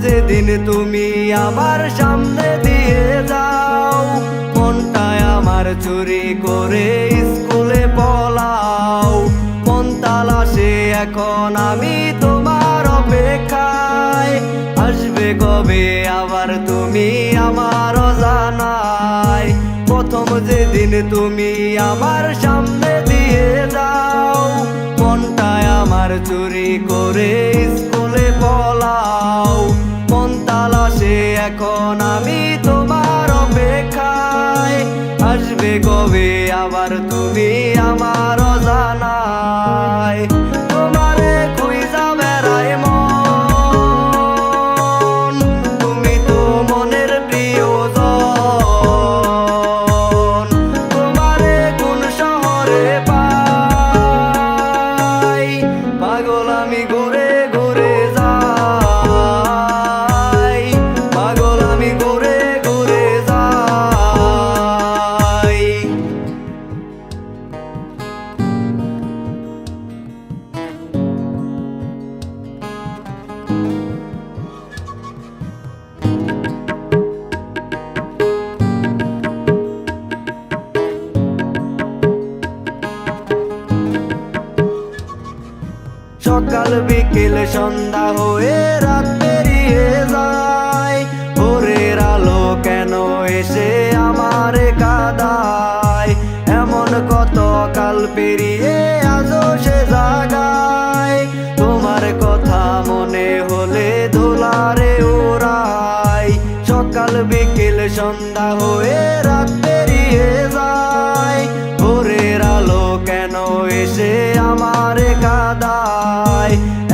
যেদিন তুমি আমার সামনে দিয়ে যাও, মনটায় আমার চুরি করে স্কুলে পলাও। মন তালাশে এখন আমি তোমার অপেক্ষায়, আসবে কবে আবার তুমি আমার অজানায়। প্রথম যেদিন তুমি আমার সামনে দিয়ে যাও, মনটায় আমার চুরি করে স্কুলে পলাও। মন তালাশে এখন আমি তোমার অপেক্ষায়, আসবে কবে আবার তুমি আমার অজানায়। তোমারে খুঁজা বেড়ায় মন, তুমি তো মনের প্রিয়জন। তোমারে কোন শহরে পাই, পাগল আমি ঘুরে ঘুরে যাই, পাগল আমি ঘুরে ঘুরে যাই। সকাল বিকেল সন্ধ্যা হয়ে রাত পেরিয়ে যায়, ভোরের আলো কেন এসে আমারে কাঁদায়। এমন কত কাল পেরিয়ে আজও সে জাগায়, তোমার কথা মনে হলে দোলারে ওড়ায়। সকাল বিকেল সন্ধ্যা হয়ে রাত পেরিয়ে যায়, ভোরের আলো কেন এসে আমারে কাঁদায়।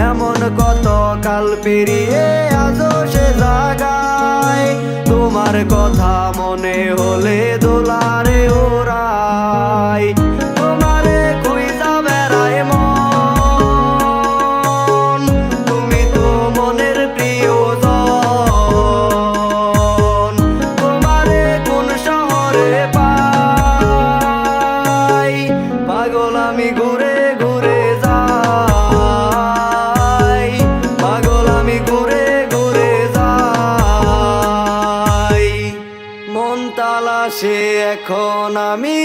এমন কত কাল পেরিয়ে আজও সে জাগায়, তোমার কথা মনে হলে দোলারে ওড়ায়। তোমারে খুঁজা বেড়ায় মন, তুমি তো মনের প্রিয়জন। তোমারে কোন শহরে পাই, পাগল আমি ঘুরে ঘুরে যাই, পাগল আমি ঘুরে ঘুরে যাই। মন তালাশে এখন আমি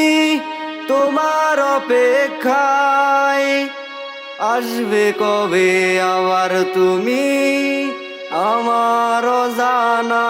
তোমার অপেক্ষায়, আসবে কবে আবার তুমি আমার অজানা।